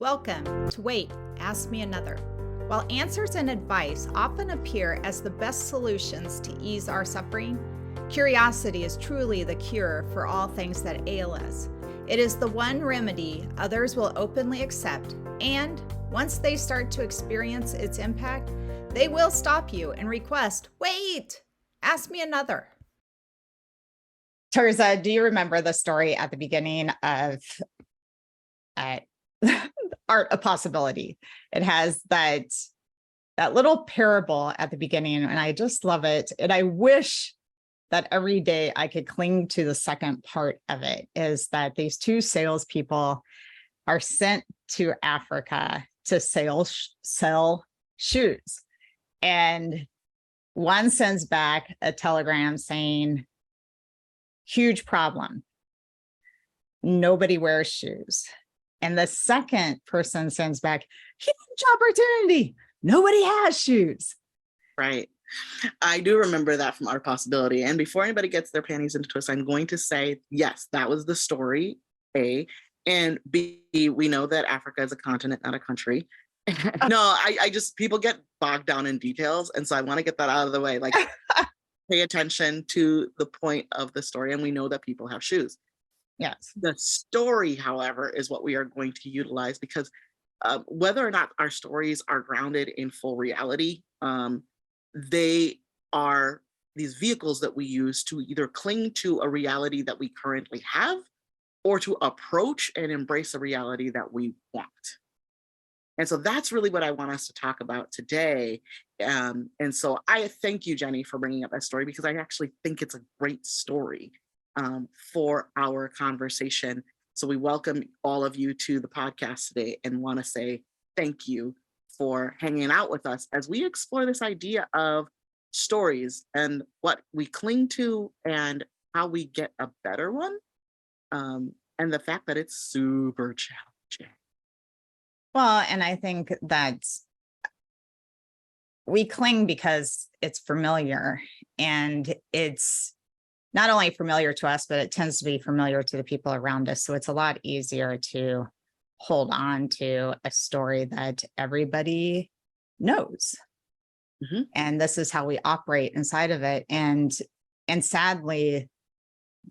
Welcome to Wait, Ask Me Another. While answers and advice often appear as the best solutions to ease our suffering, curiosity is truly the cure for all things that ail us. It is the one remedy others will openly accept, and once they start to experience its impact, they will stop you and request, "Wait, ask me another." Teresa, do you remember the story at the beginning of uh, Art of Possibility? It has that little parable at the beginning, and I just love it. And I wish that every day I could cling to the second part of it, is that these two salespeople are sent to Africa to sell shoes. And one sends back a telegram saying, huge problem. Nobody wears shoes. And the second person sends back, huge opportunity. Nobody has shoes. Right. I do remember that from Art Possibility. And before anybody gets their panties into a twist, I'm going to say, yes, that was the story, A. And B, we know that Africa is a continent, not a country. No, I just, people get bogged down in details. And so I want to get that out of the way. Like, pay attention to the point of the story. And we know that people have shoes. Yes. The story, however, is what we are going to utilize, because whether or not our stories are grounded in full reality, they are these vehicles that we use to either cling to a reality that we currently have or to approach and embrace a reality that we want. And so that's really what I want us to talk about today. And so I thank you, Jenny, for bringing up that story, because I actually think it's a great story for our conversation. So we welcome all of you to the podcast today and want to say thank you for hanging out with us as we explore this idea of stories and what we cling to and how we get a better one. And the fact that it's super challenging. Well, and I think that we cling because it's familiar, and it's not only familiar to us, but it tends to be familiar to the people around us. So it's a lot easier to hold on to a story that everybody knows. Mm-hmm. And this is how we operate inside of it. And sadly,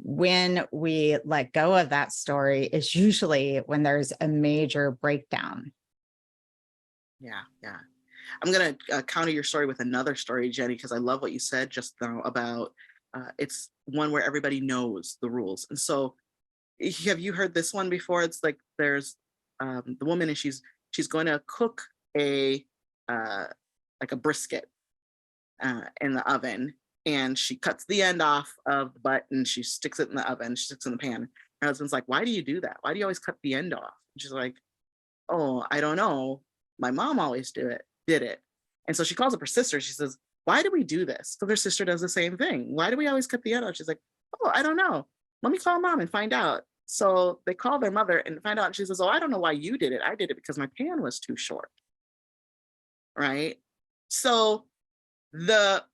when we let go of that story is usually when there's a major breakdown. Yeah. I'm going to counter your story with another story, Jenny, because I love what you said just now about it's one where everybody knows the rules. And so have you heard this one before? It's like there's the woman, and she's going to cook a like a brisket in the oven, and she cuts the end off of the butt and she sticks it in the oven. She sticks it in the pan. Her husband's like, "Why do you do that? Why do you always cut the end off?" And she's like, "Oh, I don't know. My mom always did it." And so she calls up her sister. She says, "Why do we do this?" So her sister does the same thing. "Why do we always cut the end off?" She's like, "Oh, I don't know. Let me call mom and find out." So they call their mother and find out. And she says, "Oh, I don't know why you did it. I did it because my pan was too short." Right? So the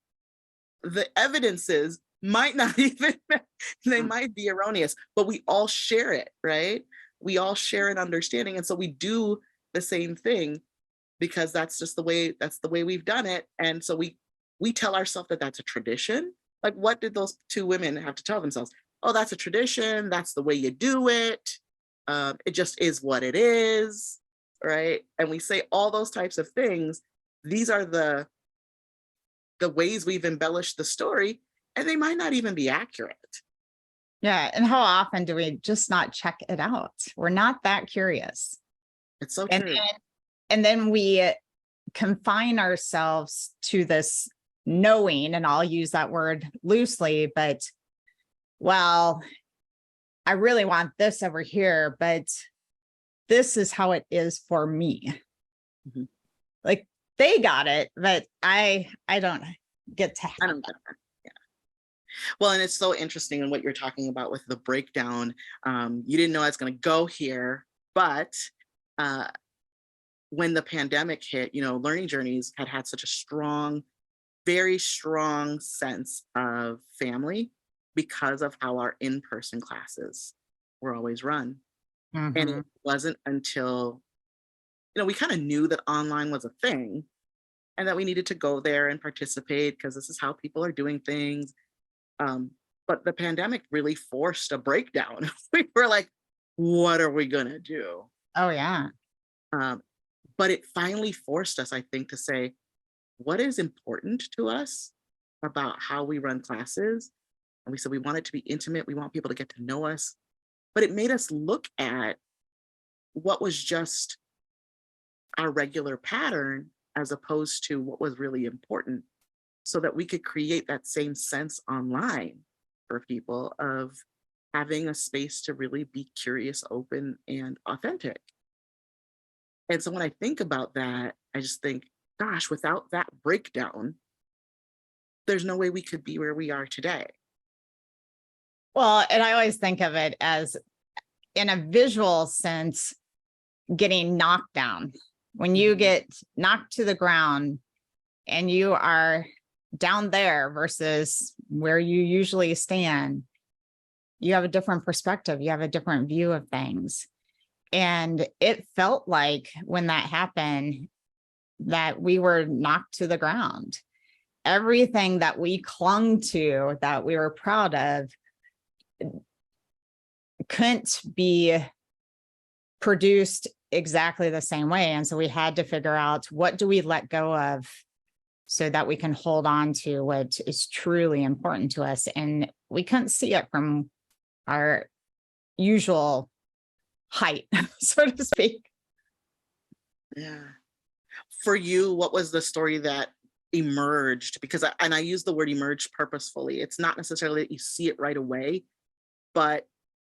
evidences might not even, they might be erroneous, but we all share it, right? We all share an understanding. And so we do the same thing because that's the way we've done it. And so we tell ourselves that that's a tradition. Like, what did those two women have to tell themselves? Oh, that's a tradition. That's the way you do it. It just is what it is, right? And we say all those types of things. These are the ways we've embellished the story, and they might not even be accurate. Yeah. And how often do we just not check it out? We're not that curious. It's so And true. then we confine ourselves to this knowing, and I'll use that word loosely, but well, I really want this over here, but this is how it is for me. Mm-hmm. Like, they got it, but I don't get to. I don't get that. Yeah. Well, and it's so interesting in what you're talking about with the breakdown. You didn't know I was going to go here, but when the pandemic hit, Learning Journeys had such a strong, very strong sense of family because of how our in-person classes were always run. Mhm. And it wasn't until we kind of knew that online was a thing and that we needed to go there and participate because this is how people are doing things. Um, but the pandemic really forced a breakdown. We were like, what are we going to do? Oh, yeah. Um, but it finally forced us, I think, to say, what is important to us about how we run classes? And we said we want it to be intimate. We want people to get to know us. But it made us look at what was just our regular pattern as opposed to what was really important so that we could create that same sense online for people of having a space to really be curious, open, and authentic. And so when I think about that, I just think, gosh, without that breakdown, there's no way we could be where we are today. Well, and I always think of it as, in a visual sense, getting knocked down. When you Mhm. get knocked to the ground and you are down there versus where you usually stand, you have a different perspective. You have a different view of things. And it felt like when that happened, that we were knocked to the ground. Everything that we clung to, that we were proud of, couldn't be produced exactly the same way. And so we had to figure out, what do we let go of so that we can hold on to what is truly important to us. And we couldn't see it from our usual height, so to speak. Yeah. For you, what was the story that emerged? Because I use the word emerged purposefully. It's not necessarily that you see it right away, but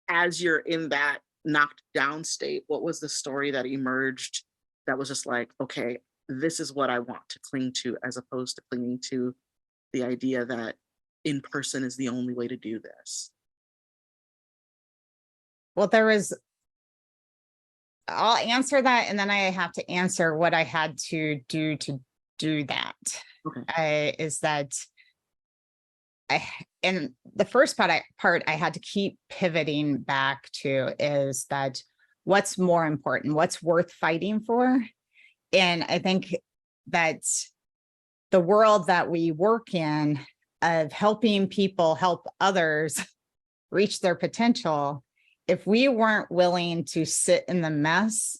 as you're in that knocked down state, what was the story that emerged that was just like, okay, this is what I want to cling to, as opposed to clinging to the idea that in person is the only way to do this? Well, I'll answer that, and then I have to answer what I had to do that. Okay. Is that in the first part I had to keep pivoting back to is that what's more important, what's worth fighting for. And I think that the world that we work in, of helping people help others reach their potential, if we weren't willing to sit in the mess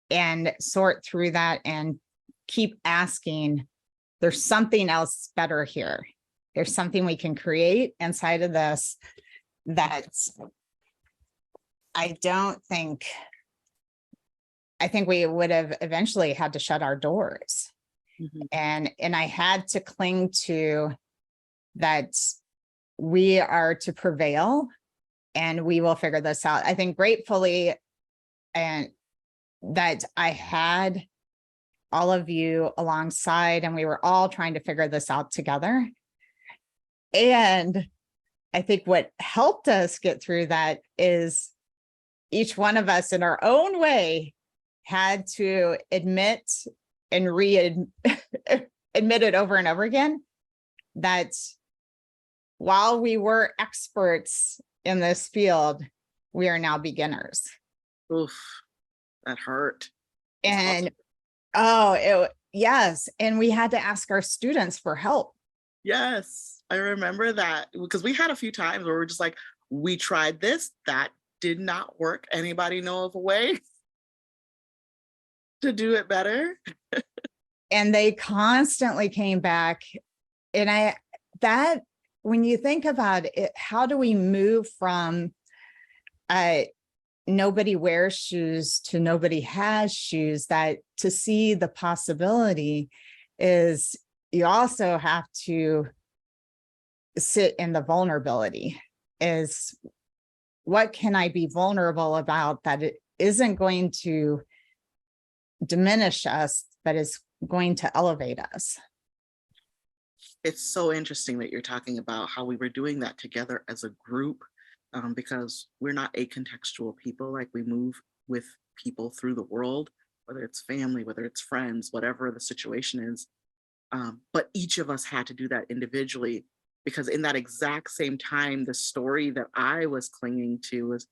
and sort through that and keep asking, there's something else better here. There's something we can create inside of this that I think we would have eventually had to shut our doors. Mhm. And I had to cling to that we are to prevail and we will figure this out. I think gratefully, and that I had all of you alongside and we were all trying to figure this out together. And I think what helped us get through that is each one of us in our own way had to admit and admit it over and over again that while we were experts in this field, we are now beginners. Oof, that hurt. And yes, and we had to ask our students for help. Yes, I remember that because we had a few times where we're just like, we tried this, that did not work. Anybody know of a way to do it better? And they constantly came back. And when you think about it, how do we move from nobody wears shoes to nobody has shoes? That to see the possibility is you also have to sit in the vulnerability. Is what can I be vulnerable about that it isn't going to diminish us, but is going to elevate us? It's so interesting that you're talking about how we were doing that together as a group, because we're not acontextual people. Like, we move with people through the world, whether it's family, whether it's friends, whatever the situation is. But each of us had to do that individually, because in that exact same time, the story that I was clinging to was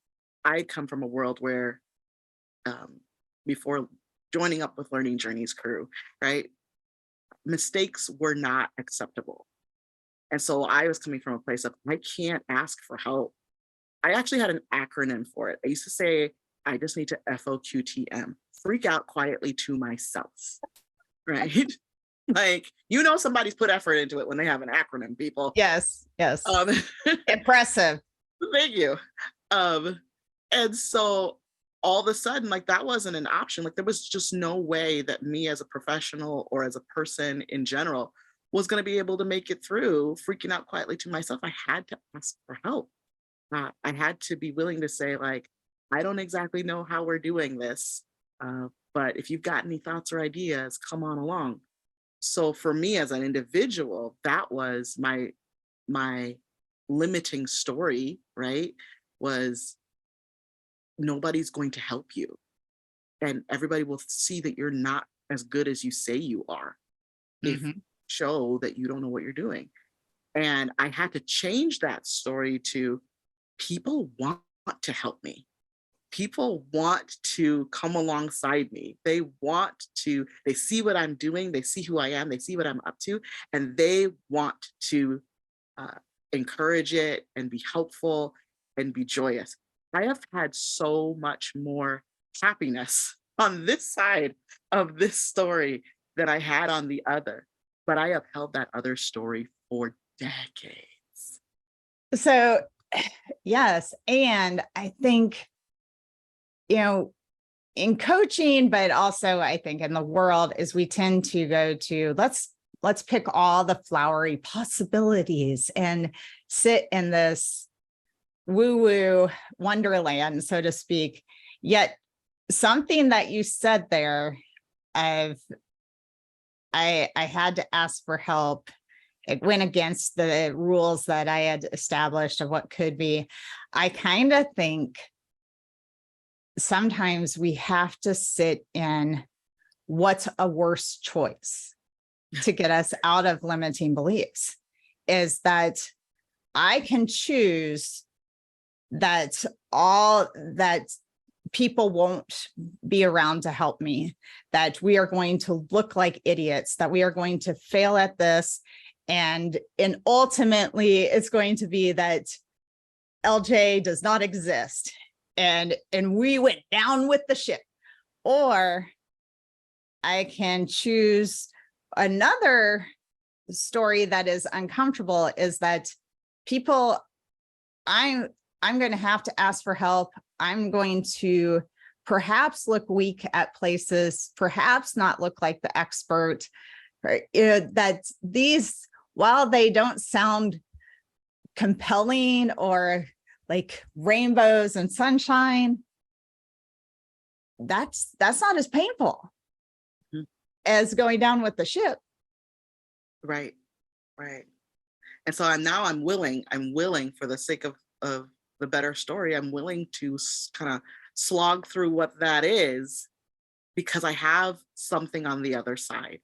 I come from a world where, before joining up with Learning Journeys crew, right? Mistakes were not acceptable. And so I was coming from a place of, I can't ask for help. I actually had an acronym for it. I used to say, I just need to FOQTM, freak out quietly to myself, right? Like, somebody's put effort into it when they have an acronym, people. Yes. Yes. Um, Impressive. Thank you. And so all of a sudden, like, that wasn't an option. Like, there was just no way that me as a professional or as a person in general was going to be able to make it through freaking out quietly to myself. I had to ask for help. I had to be willing to say, like, I don't exactly know how we're doing this, but if you've got any thoughts or ideas, come on along. So for me as an individual, that was my limiting story, right? Was nobody's going to help you. And everybody will see that you're not as good as you say you are if you show that you don't know what you're doing. And I had to change that story to, people want to help me. People want to come alongside me. They see what I'm doing, they see who I am, they see what I'm up to, and they want to encourage it and be helpful and be joyous. I have had so much more happiness on this side of this story than I had on the other, but I upheld that other story for decades. So, yes. And I think, in coaching, but also I think in the world, is we tend to go to, let's pick all the flowery possibilities and sit in this woo-woo wonderland, so to speak. Yet something that you said there of, I had to ask for help. It went against the rules that I had established of what could be. I kind of think sometimes we have to sit in what's a worse choice to get us out of limiting beliefs, is that I can choose that people won't be around to help me, that we are going to look like idiots, that we are going to fail at this. And ultimately it's going to be that LJ does not exist. And we went down with the ship. Or I can choose another story that is uncomfortable, is that people, I'm going to have to ask for help. I'm going to perhaps look weak at places, perhaps not look like the expert, right? That these, while they don't sound compelling or like rainbows and sunshine, that's not as painful as going down with the ship. Right. And so I'm willing for the sake of the better story, I'm willing to kind of slog through what that is, because I have something on the other side.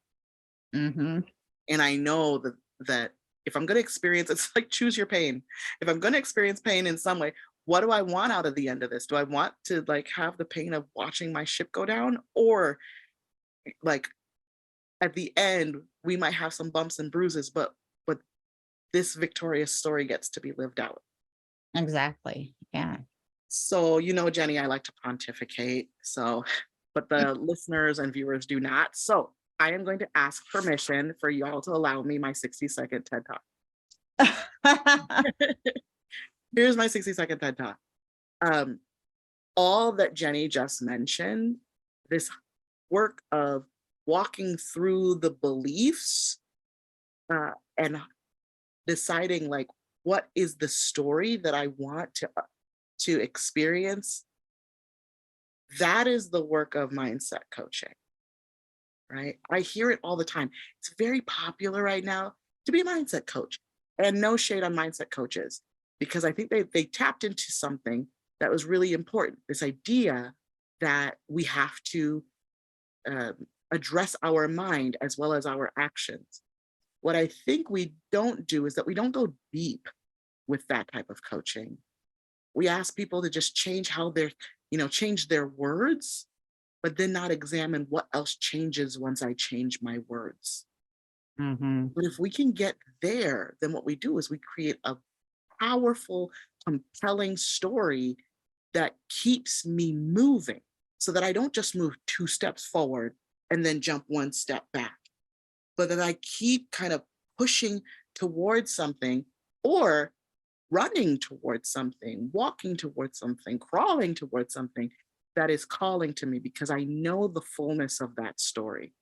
And I know that if I'm going to experience, it's like choose your pain. If I'm going to experience pain in some way, what do I want out of the end of this? Do I want to like have the pain of watching my ship go down, or like at the end we might have some bumps and bruises, but this victorious story gets to be lived out. Exactly. Yeah. So, Jenny, I like to pontificate. So, but the listeners and viewers do not. So I am going to ask permission for y'all to allow me my 60-second TED Talk. Here's my 60-second TED Talk. All that Jenny just mentioned, this work of walking through the beliefs and deciding like, what is the story that I want to experience? That is the work of mindset coaching, right? I hear it all the time. It's very popular right now to be a mindset coach, and no shade on mindset coaches, because I think they tapped into something that was really important. This idea that we have to address our mind as well as our actions. What I think we don't do is that we don't go deep with that type of coaching. We ask people to just change how they're, change their words, but then not examine what else changes once I change my words. Mhm. But if we can get there, then what we do is we create a powerful, compelling story that keeps me moving so that I don't just move 2 steps forward and then jump 1 step back, but that I keep kind of pushing towards something or running towards something, walking towards something, crawling towards something that is calling to me because I know the fullness of that story.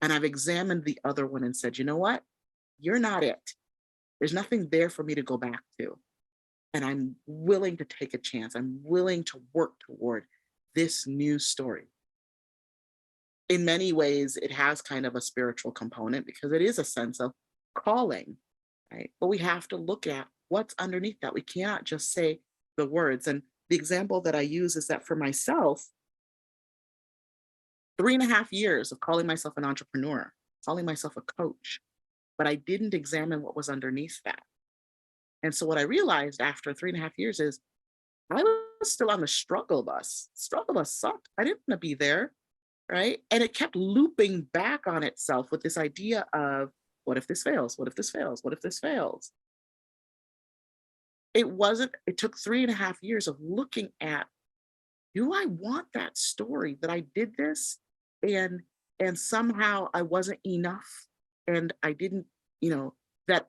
And I've examined the other one and said, you know what? You're not it. There's nothing there for me to go back to. And I'm willing to take a chance. I'm willing to work toward this new story. In many ways, it has kind of a spiritual component because it is a sense of calling, right? But we have to look at what's underneath that. We cannot just say the words. And the example that I use is that for myself, 3.5 years of calling myself an entrepreneur, calling myself a coach, but I didn't examine what was underneath that. And so what I realized after 3.5 years is I was still on the struggle bus. Struggle bus sucked. I didn't want to be there, right? And it kept looping back on itself with this idea of what if this fails? What if this fails? What if this fails? It took 3.5 years of looking at, do I want that story that I did this and somehow I wasn't enough and I didn't, that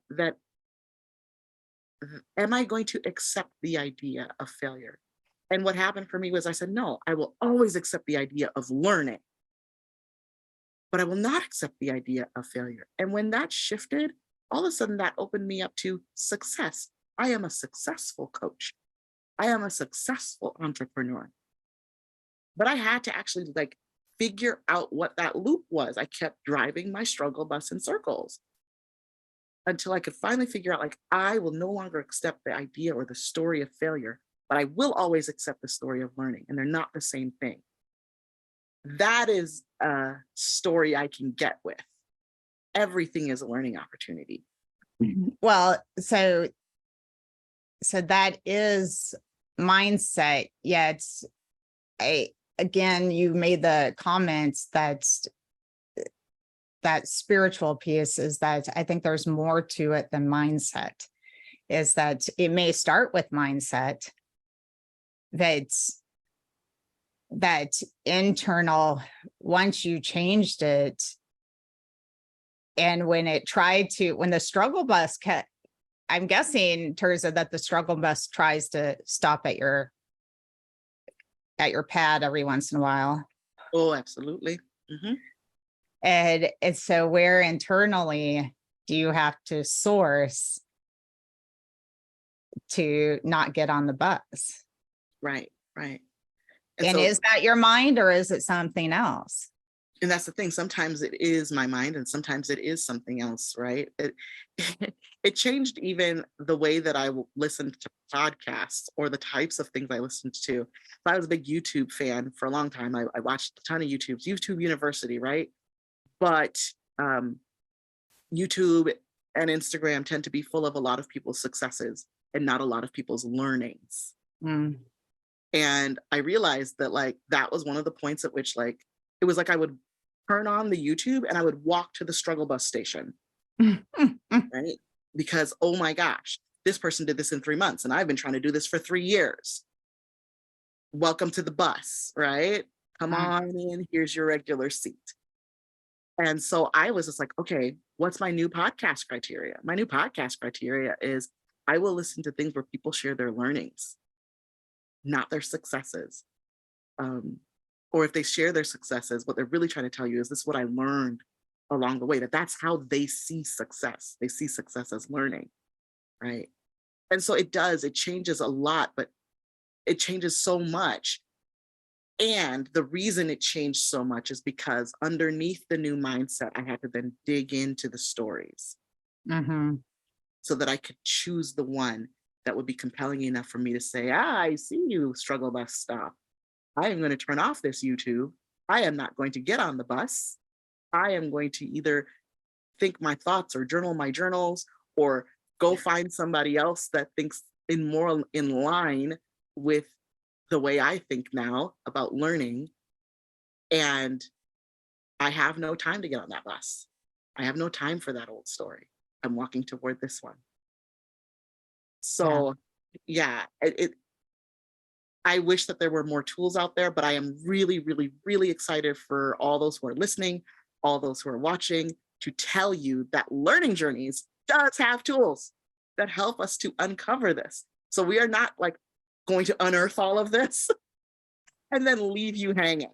am I going to accept the idea of failure? And what happened for me was I said, no, I will always accept the idea of learning, but I will not accept the idea of failure. And when that shifted, all of a sudden that opened me up to success. I am a successful coach. I am a successful entrepreneur. But I had to actually figure out what that loop was. I kept driving my struggle bus in circles until I could finally figure out I will no longer accept the idea or the story of failure, but I will always accept the story of learning, and they're not the same thing. That is a story I can get with. Everything is a learning opportunity. Well, so that is mindset, yet again, you made the comments that spiritual piece is that I think there's more to it than mindset, is that it may start with mindset, that internal, once you changed it, and when the struggle bus I'm guessing, Terza, that the struggle bus tries to stop at your pad every once in a while. Oh, absolutely. Mm-hmm. And so where internally do you have to source to not get on the bus? Right. And so, is that your mind or is it something else? And that's the thing. Sometimes it is my mind and sometimes it is something else, right? It changed even the way that I listened to podcasts or the types of things I listened to. I was a big YouTube fan for a long time. I watched a ton of YouTube University, right? But YouTube and Instagram tend to be full of a lot of people's successes and not a lot of people's learnings. Mm. And I realized that that was one of the points at which it was I would turn on the YouTube and I would walk to the struggle bus station, right? Because, oh my gosh, this person did this in 3 months and I've been trying to do this for 3 years. Welcome to the bus, right? Come on in, here's your regular seat. And so I was just okay, what's my new podcast criteria? My new podcast criteria is I will listen to things where people share their learnings, not their successes. Or if they share their successes, what they're really trying to tell you is this is what I learned along the way, that's how they see success. They see success as learning, right? And so it changes a lot, but it changes so much. And the reason it changed so much is because underneath the new mindset, I had to then dig into the stories so that I could choose the one that would be compelling enough for me to say, I see you, struggle bus stop. I am going to turn off this YouTube. I am not going to get on the bus. I am going to either think my thoughts or journal my journals or go find somebody else that thinks more in line with the way I think now about learning And I have no time to get on that bus. I have no time for that old story. I'm walking toward this one. So yeah, I wish that there were more tools out there, but I am really, really, really excited for all those who are listening, all those who are watching, to tell you that Learning Journeys does have tools that help us to uncover this. So we are not like going to unearth all of this and then leave you hanging.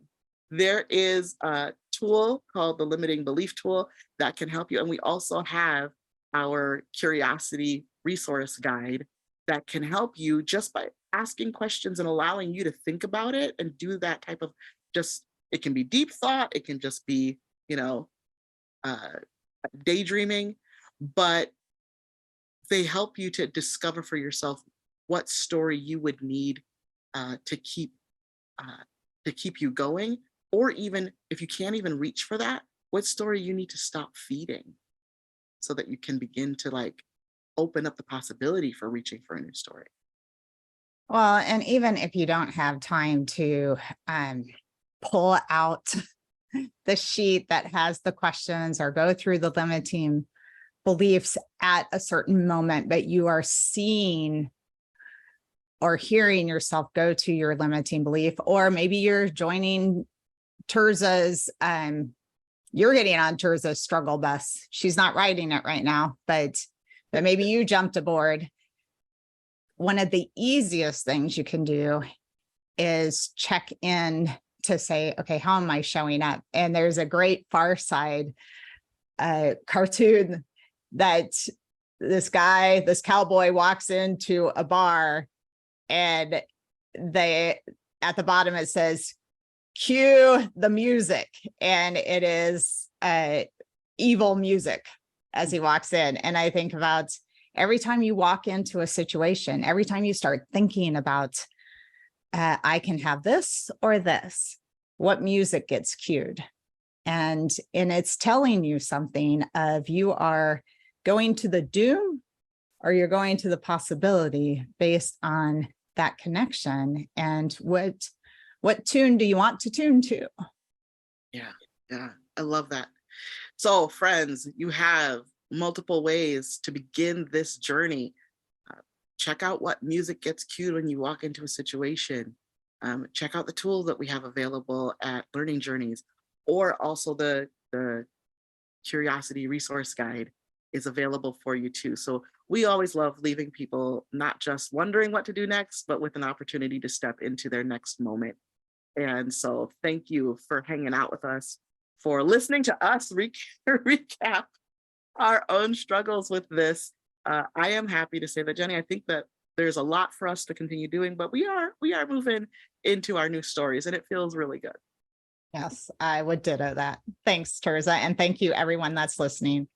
There is a tool called the Limiting Belief Tool that can help you. And we also have our Curiosity Resource Guide that can help you just by asking questions and allowing you to think about it and do that type of just, it can be deep thought, it can just be, daydreaming, but they help you to discover for yourself what story you would need to keep you going, or even if you can't even reach for that, what story you need to stop feeding so that you can begin to like open up the possibility for reaching for a new story. Well, and even if you don't have time to pull out the sheet that has the questions or go through the limiting beliefs at a certain moment, but you are seeing or hearing yourself go to your limiting belief, or maybe you're joining Terza's, you're getting on Terza's struggle bus. She's not riding it right now, but maybe you jumped aboard. One of the easiest things you can do is check in to say, okay, how am I showing up? And there's a great Far Side cartoon that this cowboy walks into a bar, and at the bottom it says, cue the music. And it is evil music as he walks in. And I think about every time you walk into a situation, every time you start thinking about, I can have this or this, what music gets cued? And it's telling you something of you are going to the doom or you're going to the possibility based on that connection. And what tune do you want to tune to? Yeah, I love that. So friends, you have multiple ways to begin this journey. Check out what music gets cued when you walk into a situation. Check out the tools that we have available at Learning Journeys, or also the Curiosity Resource Guide is available for you too. So we always love leaving people not just wondering what to do next, but with an opportunity to step into their next moment. And so thank you for hanging out with us, for listening to us recap our own struggles with this. I am happy to say that, Jenny, I think that there's a lot for us to continue doing, but we are moving into our new stories, and it feels really good. Yes, I would ditto that. Thanks, Terza. And thank you, everyone that's listening.